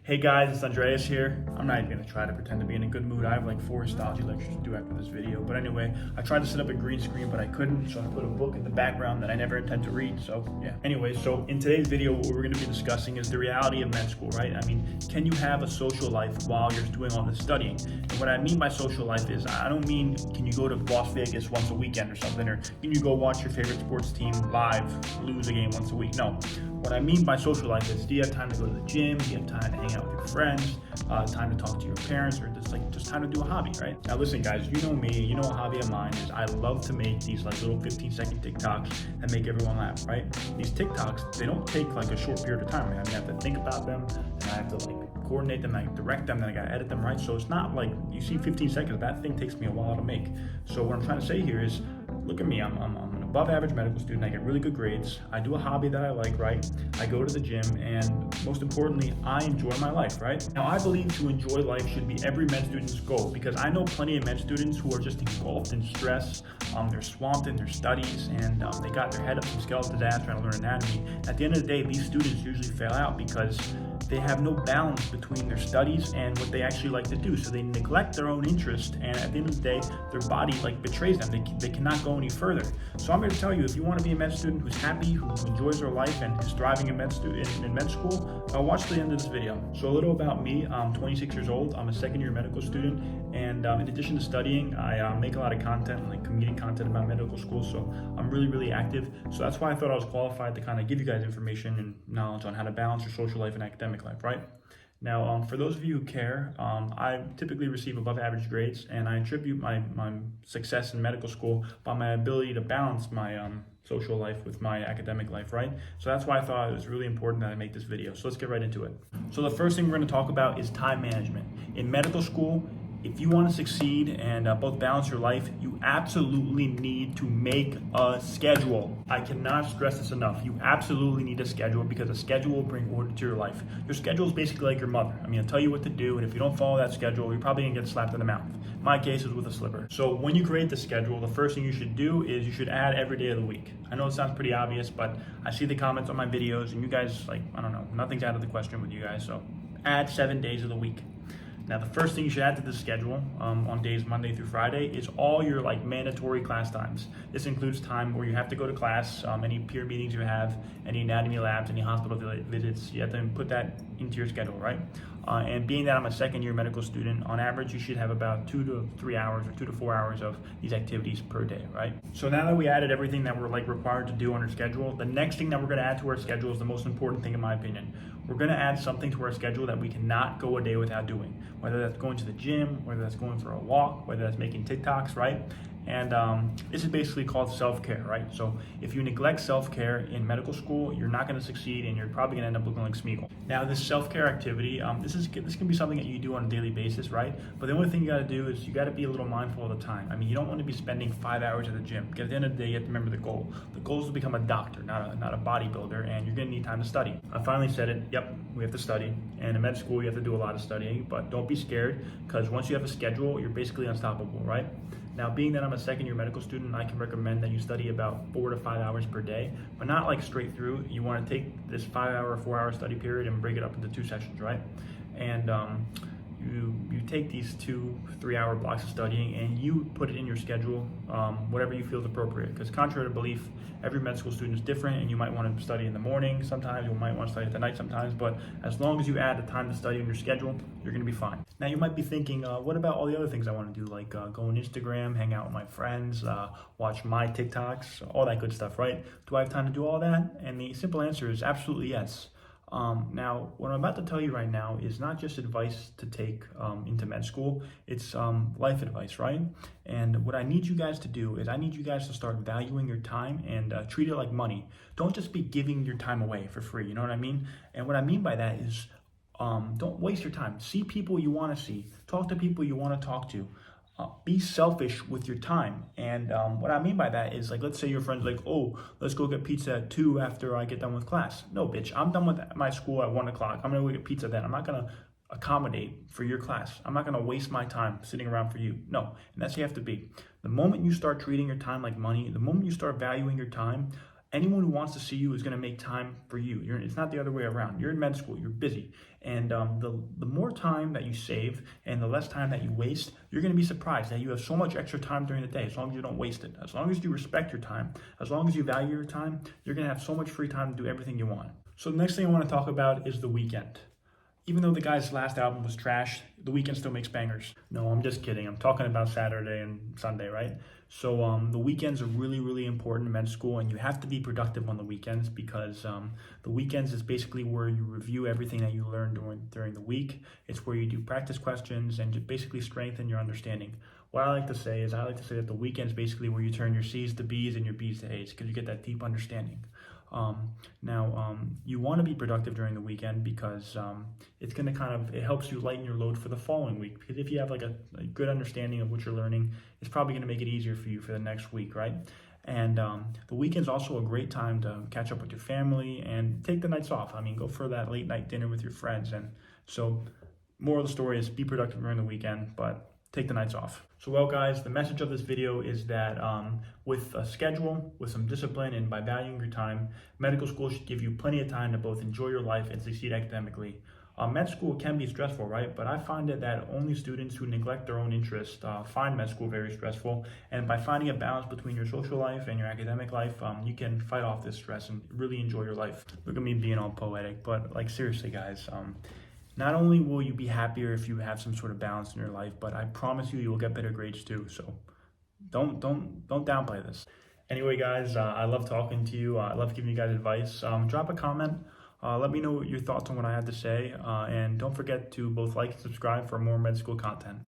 Hey guys, it's Andreas here. I'm not even gonna try to pretend to be in a good mood. I have like 4 histology lectures to do after this video. But anyway, I tried to set up a green screen, but I couldn't, so I put a book in the background that I never intend to read, so yeah. Anyway, so in today's video, what we're gonna be discussing is the reality of med school, right? I mean, can you have a social life while you're doing all this studying? And what I mean by social life is, I don't mean, can you go to Las Vegas once a weekend or something, or can you go watch your favorite sports team live lose a game once a week? No. What I mean by social life is, do you have time to go to the gym? Do you have time to hang out with your friends? Time to talk to your parents, or just time to do a hobby, right? Now listen guys, you know me, you know a hobby of mine is I love to make these like little 15-second TikToks that make everyone laugh, right? These TikToks, they don't take like a short period of time. I mean, I have to think about them, and I have to like coordinate them, I direct them, then I gotta edit them, right? So it's not like you see 15 seconds, that thing takes me a while to make. So what I'm trying to say here is, look at me, I'm an above average medical student, I get really good grades, I do a hobby that I like, right? I go to the gym, and most importantly, I enjoy my life, right? Now I believe to enjoy life should be every med student's goal, because I know plenty of med students who are just engulfed in stress, they're swamped in their studies, and they got their head up some skeleton's ass trying to learn anatomy. At the end of the day, these students usually fail out because they have no balance between their studies and what they actually like to do. So they neglect their own interest, and at the end of the day, their body like betrays them. They cannot go any further. So I'm here to tell you, if you want to be a med student who's happy, who enjoys their life, and is thriving in med school, watch the end of this video. So a little about me, I'm 26 years old, I'm a second-year medical student, and in addition to studying, I make a lot of content, like community content about medical school, so I'm really active. So that's why I thought I was qualified to kind of give you guys information and knowledge on how to balance your social life and academic life, right? Now, for those of you who care, I typically receive above average grades, and I attribute my success in medical school by my ability to balance my social life with my academic life, right? So that's why I thought it was really important that I make this video. So let's get right into it. So the first thing we're going to talk about is time management. In medical school, if you want to succeed and both balance your life, you absolutely need to make a schedule. I cannot stress this enough. You absolutely need a schedule, because a schedule will bring order to your life. Your schedule is basically like your mother. I mean, it'll tell you what to do, and if you don't follow that schedule, you're probably gonna get slapped in the mouth. My case is with a slipper. So when you create the schedule, the first thing you should do is you should add every day of the week. I know it sounds pretty obvious, but I see the comments on my videos, and you guys, like, I don't know, nothing's out of the question with you guys, so add 7 days of the week. Now, the first thing you should add to the schedule on days Monday through Friday is all your like mandatory class times. This includes time where you have to go to class, any peer meetings you have, any anatomy labs, any hospital visits. You have to put that into your schedule, right? And being that I'm a second-year medical student, on average, you should have about 2 to 3 hours or 2 to 4 hours of these activities per day, right? So now that we added everything that we're like required to do on our schedule, the next thing that we're gonna add to our schedule is the most important thing in my opinion. We're gonna add something to our schedule that we cannot go a day without doing, whether that's going to the gym, whether that's going for a walk, whether that's making TikToks, right? And this is basically called self-care, right? So if you neglect self-care in medical school, you're not going to succeed, and you're probably going to end up looking like Smeagol. Now, this self-care activity, this can be something that you do on a daily basis, right? But the only thing you got to do is you got to be a little mindful of the time. I mean, you don't want to be spending 5 hours at the gym, because at the end of the day, you have to remember the goal. The goal is to become a doctor, not a bodybuilder, and you're going to need time to study. I finally said it. Yep, we have to study. And in med school, you have to do a lot of studying, but don't be scared, because once you have a schedule, you're basically unstoppable, right? Now, being that I'm a second-year medical student, I can recommend that you study about 4 to 5 hours per day, but not like straight through. You want to take this 5-hour, 4-hour study period and break it up into 2 sessions, right? And you take these 2-3 hour blocks of studying, and you put it in your schedule, whatever you feel is appropriate. Because contrary to belief, every med school student is different, and you might want to study in the morning sometimes, you might want to study at the night sometimes, but as long as you add the time to study in your schedule, you're going to be fine. Now, you might be thinking, what about all the other things I want to do, like go on Instagram, hang out with my friends, watch my TikToks, all that good stuff, right? Do I have time to do all that? And the simple answer is absolutely yes. Now, what I'm about to tell you right now is not just advice to take into med school, it's life advice, right? And what I need you guys to do is I need you guys to start valuing your time and treat it like money. Don't just be giving your time away for free, you know what I mean? And what I mean by that is don't waste your time. See people you want to see. Talk to people you want to talk to. Be selfish with your time. And what I mean by that is, like, let's say your friend's like, oh, let's go get pizza at 2 after I get done with class. No, bitch, I'm done with my school at 1 o'clock. I'm gonna go get pizza then. I'm not gonna accommodate for your class. I'm not gonna waste my time sitting around for you. No, and that's how you have to be. The moment you start treating your time like money, the moment you start valuing your time, anyone who wants to see you is going to make time for you. It's not the other way around. You're in med school, you're busy. And the more time that you save and the less time that you waste, you're going to be surprised that you have so much extra time during the day, as long as you don't waste it. As long as you respect your time, as long as you value your time, you're going to have so much free time to do everything you want. So the next thing I want to talk about is The Weeknd. Even though the guy's last album was trash, The Weeknd still makes bangers. No, I'm just kidding. I'm talking about Saturday and Sunday, right? So the weekends are really, really important in med school, and you have to be productive on the weekends because the weekends is basically where you review everything that you learned during the week. It's where you do practice questions and just basically strengthen your understanding. What I like to say is that the weekends basically where you turn your C's to B's and your B's to A's because you get that deep understanding. You want to be productive during the weekend because it's going to it helps you lighten your load for the following week. Because if you have like a good understanding of what you're learning, it's probably going to make it easier for you for the next week, right? And the weekend's also a great time to catch up with your family and take the nights off. I mean, go for that late night dinner with your friends. And so, moral of the story is be productive during the weekend, but take the nights off. So well guys, the message of this video is that with a schedule, with some discipline, and by valuing your time, medical school should give you plenty of time to both enjoy your life and succeed academically. Med school can be stressful, right? But I find it that only students who neglect their own interests find med school very stressful. And by finding a balance between your social life and your academic life, you can fight off this stress and really enjoy your life. Look at me being all poetic, but like seriously guys, not only will you be happier if you have some sort of balance in your life, but I promise you will get better grades too. So don't downplay this. Anyway, guys, I love talking to you. I love giving you guys advice. Drop a comment. Let me know your thoughts on what I had to say. And don't forget to both like and subscribe for more med school content.